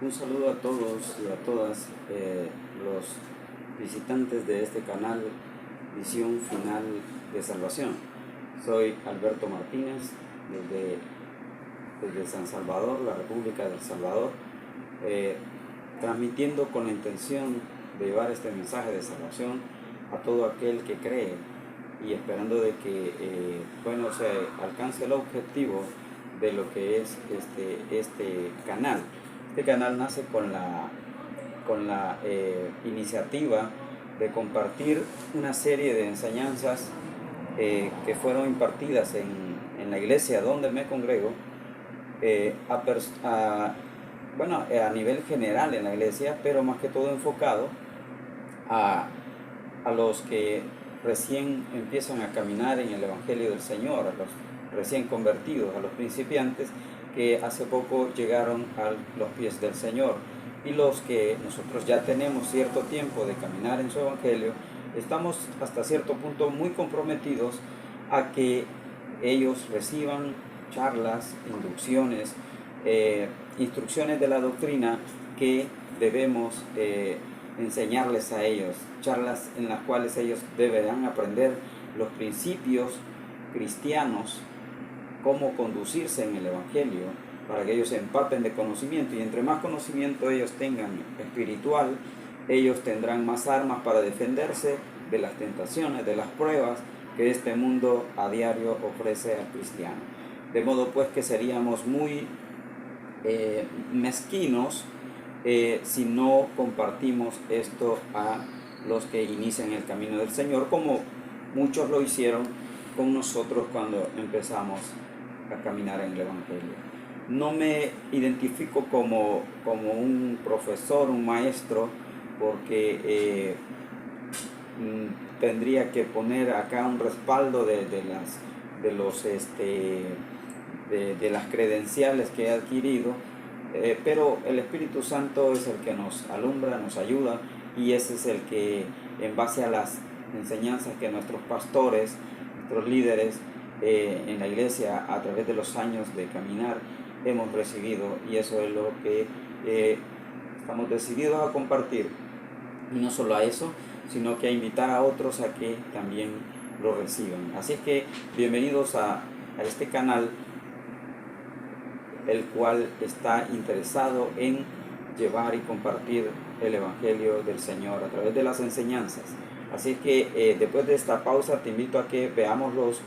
Un saludo a todos y a todas los visitantes de este canal Visión Final de Salvación. Soy Alberto Martínez desde San Salvador, la República del Salvador, transmitiendo con la intención de llevar este mensaje de salvación a todo aquel que cree y esperando de que se alcance el objetivo de lo que es este canal. Este canal nace con la iniciativa de compartir una serie de enseñanzas que fueron impartidas en la iglesia donde me congrego, a nivel general en la iglesia, pero más que todo enfocado a los que recién empiezan a caminar en el Evangelio del Señor, a los recién convertidos, a los principiantes que hace poco llegaron a los pies del Señor, y los que nosotros ya tenemos cierto tiempo de caminar en su Evangelio, estamos hasta cierto punto muy comprometidos a que ellos reciban charlas, inducciones, instrucciones de la doctrina que debemos enseñarles a ellos, charlas en las cuales ellos deberán aprender los principios cristianos, cómo conducirse en el Evangelio, para que ellos se empapen de conocimiento, y entre más conocimiento ellos tengan espiritual, ellos tendrán más armas para defenderse de las tentaciones, de las pruebas que este mundo a diario ofrece al cristiano. De modo pues que seríamos muy mezquinos si no compartimos esto a los que inician el camino del Señor, como muchos lo hicieron con nosotros cuando empezamos a caminar en el Evangelio. No me identifico como un profesor, un maestro, porque tendría que poner acá un respaldo de las credenciales que he adquirido, pero el Espíritu Santo es el que nos alumbra, nos ayuda, y ese es el que, en base a las enseñanzas que nuestros pastores, nuestros líderes en la iglesia a través de los años de caminar hemos recibido, y eso es lo que estamos decididos a compartir, y no solo a eso, sino que a invitar a otros a que también lo reciban. Así es que bienvenidos a este canal, el cual está interesado en llevar y compartir el Evangelio del Señor a través de las enseñanzas. Así que después de esta pausa te invito a que veamos los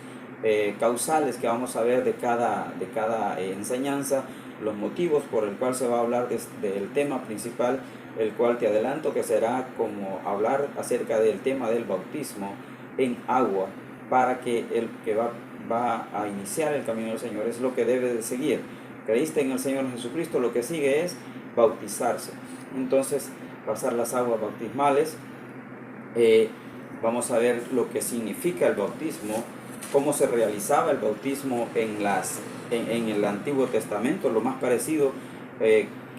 causales que vamos a ver de cada enseñanza, los motivos por el cual se va a hablar del tema principal, el cual te adelanto que será como hablar acerca del tema del bautismo en agua, para que el que va a iniciar el camino del Señor es lo que debe de seguir. Creíste en el Señor Jesucristo, lo que sigue es bautizarse. Entonces, pasar las aguas bautismales, vamos a ver lo que significa el bautismo, cómo se realizaba el bautismo en el Antiguo Testamento, lo más parecido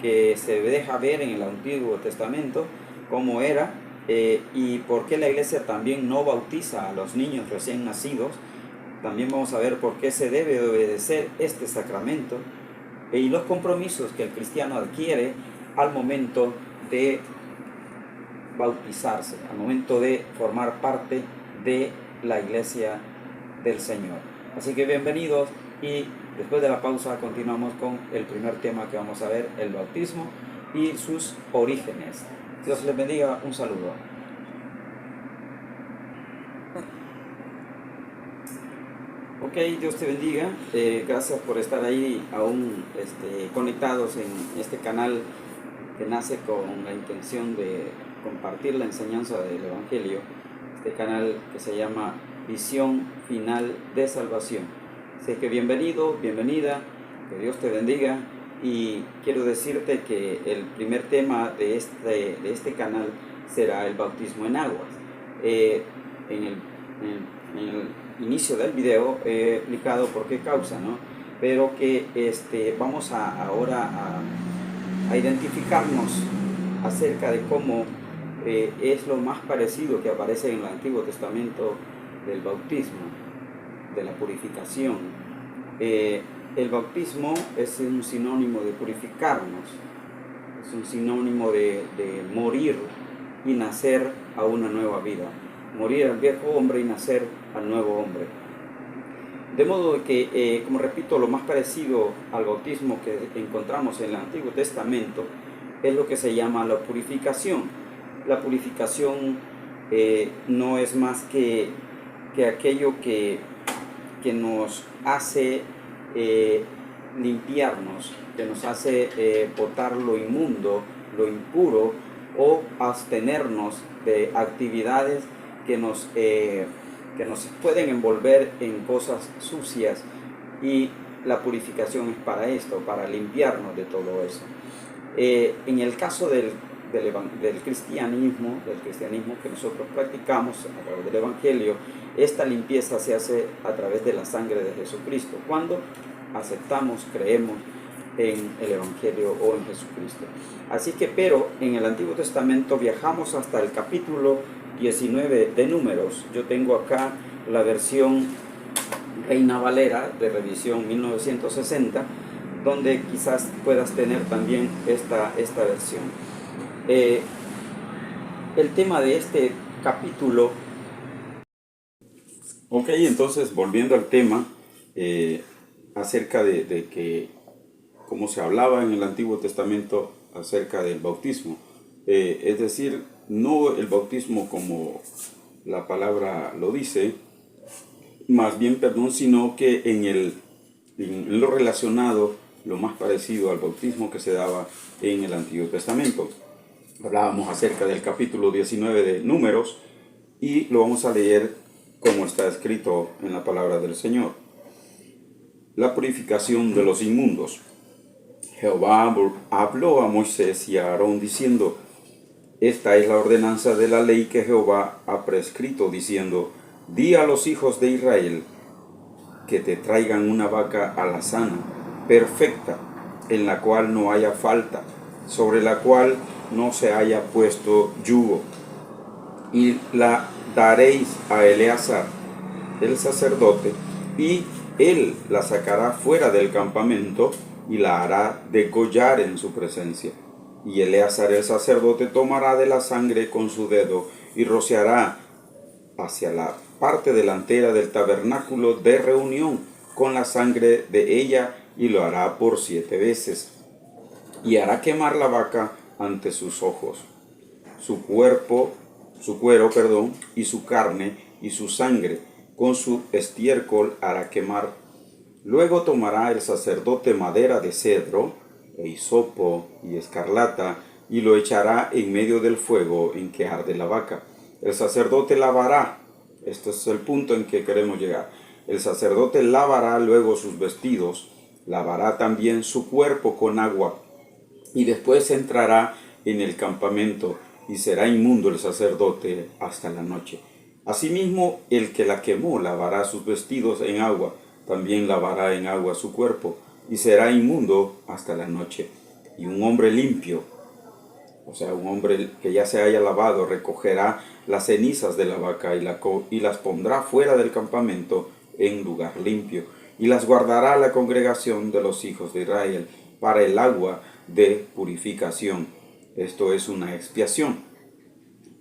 que se deja ver en el Antiguo Testamento, cómo era, y por qué la iglesia también no bautiza a los niños recién nacidos. También vamos a ver por qué se debe obedecer este sacramento, y los compromisos que el cristiano adquiere al momento de bautizarse, al momento de formar parte de la iglesia del Señor. Así que bienvenidos, y después de la pausa continuamos con el primer tema que vamos a ver, el bautismo y sus orígenes. Dios les bendiga, un saludo. Ok, Dios te bendiga, gracias por estar ahí aún conectados en este canal que nace con la intención de compartir la enseñanza del Evangelio, este canal que se llama Visión Final de Salvación. Así que bienvenido, bienvenida, que Dios te bendiga, y quiero decirte que el primer tema de este canal será el bautismo en aguas. En el inicio del video he explicado por qué causa, ¿no? Pero que vamos ahora a identificarnos acerca de cómo es lo más parecido que aparece en el Antiguo Testamento del bautismo, de la purificación. El bautismo es un sinónimo de purificarnos, es un sinónimo de morir y nacer a una nueva vida, morir al viejo hombre y nacer al nuevo hombre. De modo que, como repito, lo más parecido al bautismo que encontramos en el Antiguo Testamento es lo que se llama la purificación. La purificación no es más que aquello que nos hace limpiarnos, que nos hace botar lo inmundo, lo impuro, o abstenernos de actividades que nos pueden envolver en cosas sucias, y la purificación es para esto, para limpiarnos de todo eso. En el caso del cristianismo que nosotros practicamos a través del Evangelio, esta limpieza se hace a través de la sangre de Jesucristo, cuando aceptamos, creemos en el Evangelio o en Jesucristo. Así que, pero en el Antiguo Testamento viajamos hasta el capítulo 19 de Números. Yo tengo acá la versión Reina Valera de revisión 1960, donde quizás puedas tener también esta versión. El tema de este capítulo. Ok, entonces volviendo al tema, acerca de que, como se hablaba en el Antiguo Testamento acerca del bautismo, es decir, no el bautismo como la palabra lo dice, más bien, sino que en lo relacionado, lo más parecido al bautismo que se daba en el Antiguo Testamento. Hablábamos acerca del capítulo 19 de Números, y lo vamos a leer como está escrito en la palabra del Señor. La purificación de los inmundos. Jehová habló a Moisés y a Aarón diciendo: esta es la ordenanza de la ley que Jehová ha prescrito, diciendo: di a los hijos de Israel que te traigan una vaca alazana, perfecta, en la cual no haya falta, sobre la cual no se haya puesto yugo, y la daréis a Eleazar, el sacerdote, y él la sacará fuera del campamento y la hará degollar en su presencia. Y Eleazar el sacerdote tomará de la sangre con su dedo y rociará hacia la parte delantera del tabernáculo de reunión con la sangre de ella, y lo hará por 7 veces. Y hará quemar la vaca ante sus ojos. Su cuero, y su carne y su sangre con su estiércol hará quemar. Luego tomará el sacerdote madera de cedro, e hisopo y escarlata, y lo echará en medio del fuego en que arde la vaca. El sacerdote lavará, este es el punto en que queremos llegar, el sacerdote lavará luego sus vestidos, lavará también su cuerpo con agua, y después entrará en el campamento, y será inmundo el sacerdote hasta la noche. Asimismo, el que la quemó lavará sus vestidos en agua, también lavará en agua su cuerpo, y será inmundo hasta la noche. Y un hombre limpio, o sea, un hombre que ya se haya lavado, recogerá las cenizas de la vaca y las pondrá fuera del campamento en lugar limpio, y las guardará la congregación de los hijos de Israel para el agua de purificación. Esto es una expiación.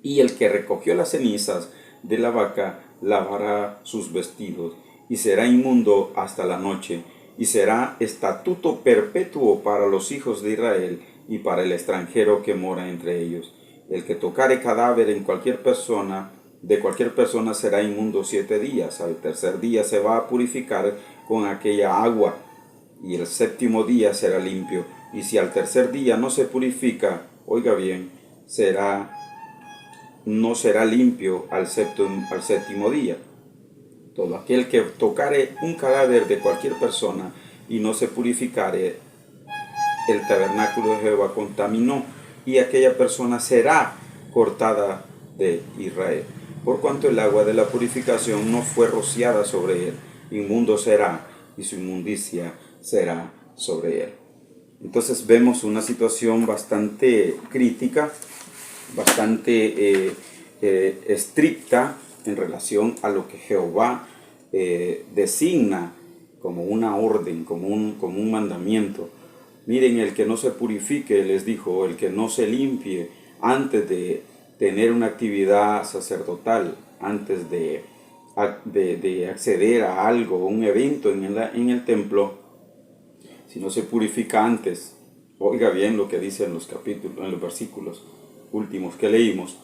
Y el que recogió las cenizas de la vaca lavará sus vestidos, y será inmundo hasta la noche, y será estatuto perpetuo para los hijos de Israel y para el extranjero que mora entre ellos. El que tocare cadáver de cualquier persona será inmundo 7 días. Al tercer día se va a purificar con aquella agua, y el 7º día será limpio. Y si al tercer día no se purifica, oiga bien, no será limpio al 7º día. Todo aquel que tocare un cadáver de cualquier persona y no se purificare, el tabernáculo de Jehová contaminó, y aquella persona será cortada de Israel. Por cuanto el agua de la purificación no fue rociada sobre él, inmundo será, y su inmundicia será sobre él. Entonces vemos una situación bastante crítica, bastante estricta en relación a lo que Jehová designa como una orden, como un mandamiento. Miren, el que no se purifique, les dijo, el que no se limpie antes de tener una actividad sacerdotal, antes de acceder a algo, un evento en el templo, si no se purifica antes, oiga bien lo que dice en los capítulos, en los versículos últimos que leímos,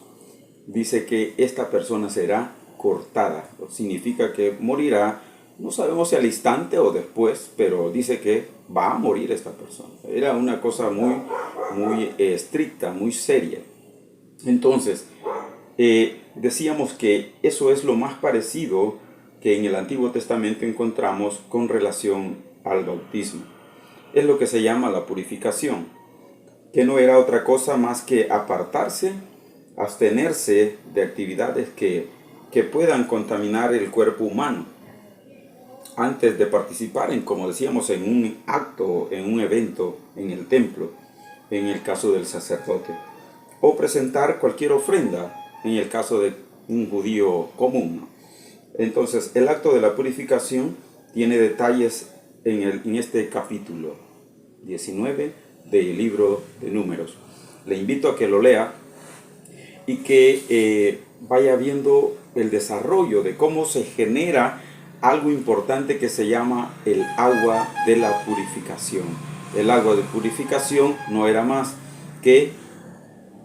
dice que esta persona será cortada, significa que morirá, no sabemos si al instante o después, pero dice que va a morir esta persona. Era una cosa muy estricta, muy seria. Entonces, decíamos que eso es lo más parecido que en el Antiguo Testamento encontramos con relación al bautismo. Es lo que se llama la purificación, que no era otra cosa más que apartarse, abstenerse de actividades que puedan contaminar el cuerpo humano antes de participar en, como decíamos, en un acto, en un evento en el templo, en el caso del sacerdote, o presentar cualquier ofrenda en el caso de un judío común, ¿no? Entonces, el acto de la purificación tiene detalles en este capítulo 19 del libro de Números. Le invito a que lo lea y que vaya viendo el desarrollo de cómo se genera algo importante que se llama el agua de la purificación. El agua de purificación no era más que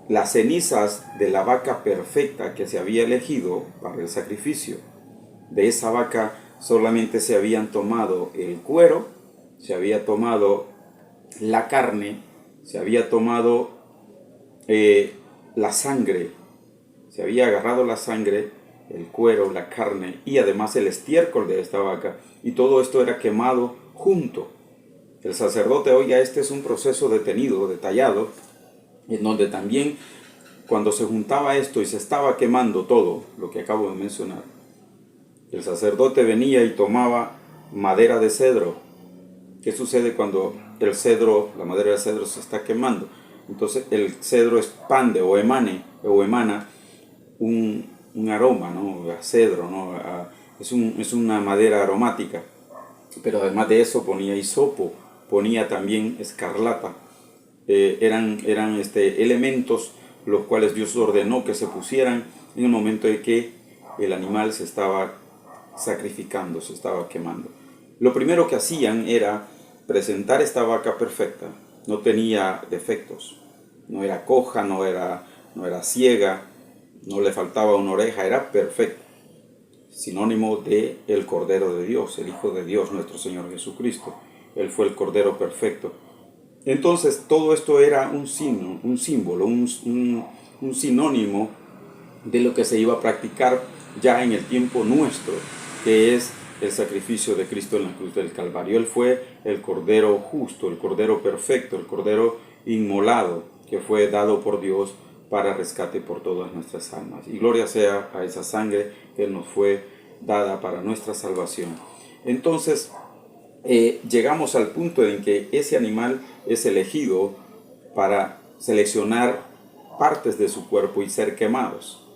las cenizas de la vaca perfecta que se había elegido para el sacrificio. De esa vaca solamente se habían tomado el cuero, se había tomado la carne, se había tomado la sangre, se había agarrado la sangre, el cuero, la carne y además el estiércol de esta vaca, y todo esto era quemado junto. El sacerdote, oiga, este es un proceso detenido, detallado, en donde también cuando se juntaba esto y se estaba quemando todo lo que acabo de mencionar, el sacerdote venía y tomaba madera de cedro. ¿Qué sucede cuando el cedro, la madera de cedro se está quemando? Entonces el cedro expande o emana un aroma, ¿no? A cedro, ¿no? Es una madera aromática. Pero además de eso ponía hisopo, ponía también escarlata. Eran elementos los cuales Dios ordenó que se pusieran en el momento de que el animal se estaba sacrificando, se estaba quemando. Lo primero que hacían era presentar esta vaca perfecta. No tenía defectos, no era coja, no era ciega, no le faltaba una oreja, era perfecta. Sinónimo de el Cordero de Dios, el Hijo de Dios, nuestro Señor Jesucristo. Él fue el Cordero perfecto. Entonces todo esto era un signo, un símbolo, un sinónimo de lo que se iba a practicar ya en el tiempo nuestro, que es el sacrificio de Cristo en la cruz del Calvario. Él fue el Cordero justo, el Cordero perfecto, el Cordero inmolado, que fue dado por Dios para rescate por todas nuestras almas. Y gloria sea a esa sangre que nos fue dada para nuestra salvación. Entonces, llegamos al punto en que ese animal es elegido para seleccionar partes de su cuerpo y ser quemados.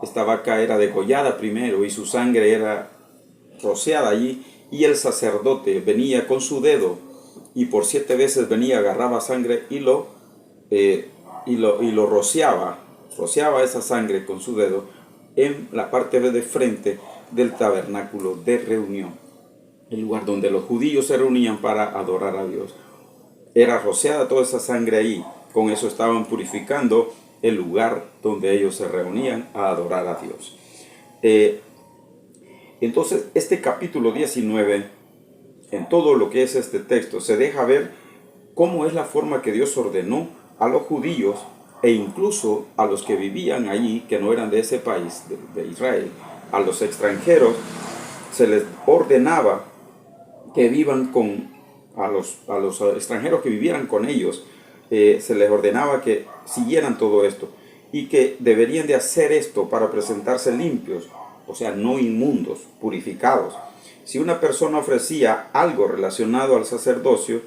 Esta vaca era degollada primero y su sangre era rociada allí, y el sacerdote venía con su dedo y por 7 veces venía, agarraba sangre y lo rociaba esa sangre con su dedo en la parte de frente del tabernáculo de reunión, el lugar donde los judíos se reunían para adorar a Dios. Era rociada toda esa sangre ahí. Con eso estaban purificando el lugar donde ellos se reunían a adorar a Dios. Entonces, este capítulo 19, en todo lo que es este texto, se deja ver cómo es la forma que Dios ordenó a los judíos e incluso a los que vivían allí, que no eran de ese país, de Israel, a los extranjeros, se les ordenaba que vivan a los extranjeros que vivieran con ellos, se les ordenaba que siguieran todo esto y que deberían de hacer esto para presentarse limpios, o sea, no inmundos, purificados. Si una persona ofrecía algo relacionado al sacerdocio,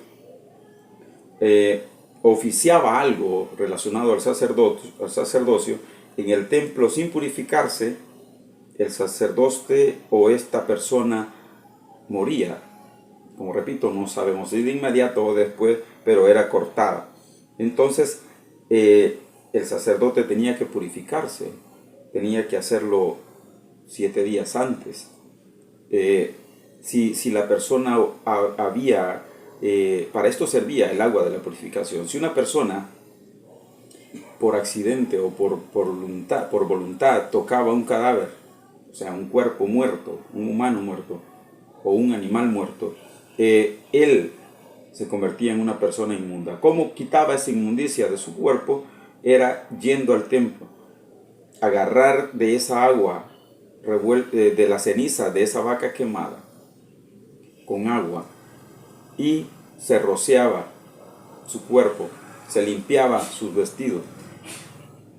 oficiaba algo relacionado al sacerdocio en el templo sin purificarse, el sacerdote o esta persona moría, como repito, no sabemos si de inmediato o después, pero era cortada. Entonces, el sacerdote tenía que purificarse, tenía que hacerlo 7 días antes. Si la persona había, para esto servía el agua de la purificación. Si una persona por accidente o por voluntad tocaba un cadáver, o sea, un cuerpo muerto, un humano muerto o un animal muerto, él se convertía en una persona inmunda. ¿Cómo quitaba esa inmundicia de su cuerpo? Era yendo al templo, agarrar de esa agua, de la ceniza de esa vaca quemada, con agua, y se rociaba su cuerpo, se limpiaba sus vestidos.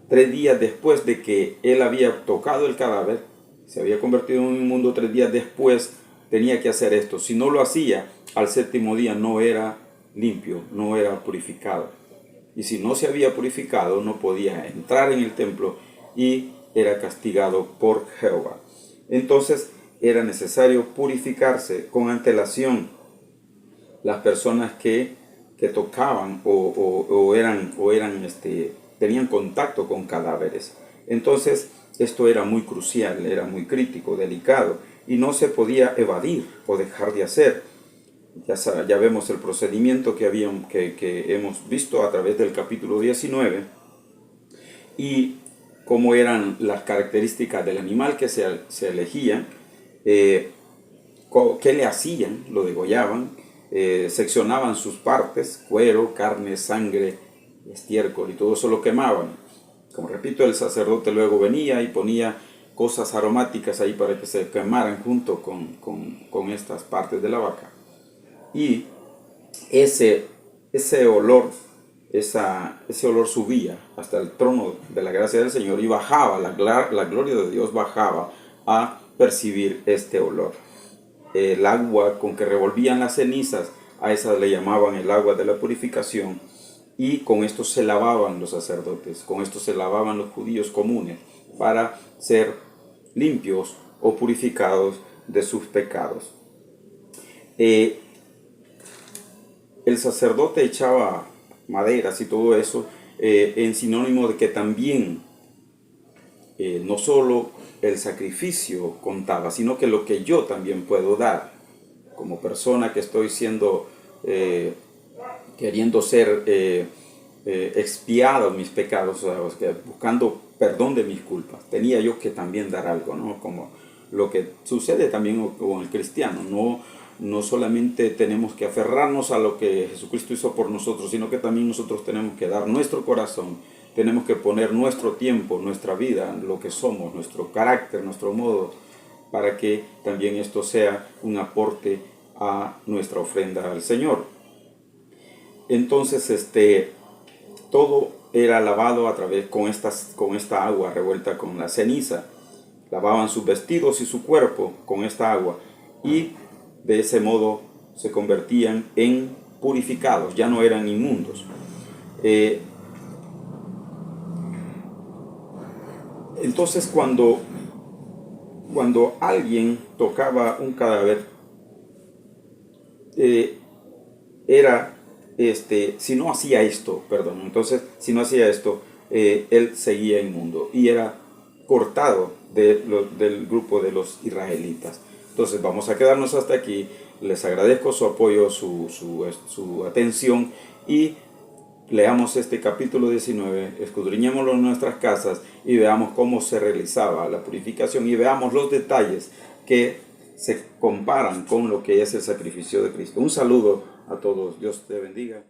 3 días después de que él había tocado el cadáver, se había convertido en un inmundo, 3 días después tenía que hacer esto. Si no lo hacía, al 7º día no era limpio, no era purificado. Y si no se había purificado, no podía entrar en el templo y era castigado por Jehová. Entonces era necesario purificarse con antelación. Las personas que tocaban tenían contacto con cadáveres. Entonces esto era muy crucial, era muy crítico, delicado, y no se podía evadir o dejar de hacer. Ya vemos el procedimiento que hemos visto a través del capítulo 19 y cómo eran las características del animal que se elegían, qué le hacían, lo degollaban, seccionaban sus partes, cuero, carne, sangre, estiércol y todo eso lo quemaban. Como repito, el sacerdote luego venía y ponía cosas aromáticas ahí para que se quemaran junto con estas partes de la vaca. Y ese olor subía hasta el trono de la gracia del Señor y bajaba, la gloria de Dios bajaba a percibir este olor. El agua con que revolvían las cenizas, a esa le llamaban el agua de la purificación, y con esto se lavaban los sacerdotes, con esto se lavaban los judíos comunes para ser limpios o purificados de sus pecados. El sacerdote echaba maderas y todo eso en sinónimo de que también no solo el sacrificio contaba, sino que lo que yo también puedo dar como persona que estoy queriendo ser expiado mis pecados, o sea, buscando perdón de mis culpas. Tenía yo que también dar algo, ¿no? Como lo que sucede también con el cristiano. No solamente tenemos que aferrarnos a lo que Jesucristo hizo por nosotros, sino que también nosotros tenemos que dar nuestro corazón, tenemos que poner nuestro tiempo, nuestra vida, lo que somos, nuestro carácter, nuestro modo, para que también esto sea un aporte a nuestra ofrenda al Señor. Entonces, todo era lavado a través con esta agua revuelta con la ceniza. Lavaban sus vestidos y su cuerpo con esta agua y de ese modo se convertían en purificados, ya no eran inmundos. Entonces cuando alguien tocaba un cadáver, si no hacía esto, él seguía inmundo y era cortado del grupo de los israelitas. Entonces vamos a quedarnos hasta aquí. Les agradezco su apoyo, su atención, y leamos este capítulo 19, escudriñémoslo en nuestras casas y veamos cómo se realizaba la purificación y veamos los detalles que se comparan con lo que es el sacrificio de Cristo. Un saludo a todos, Dios te bendiga.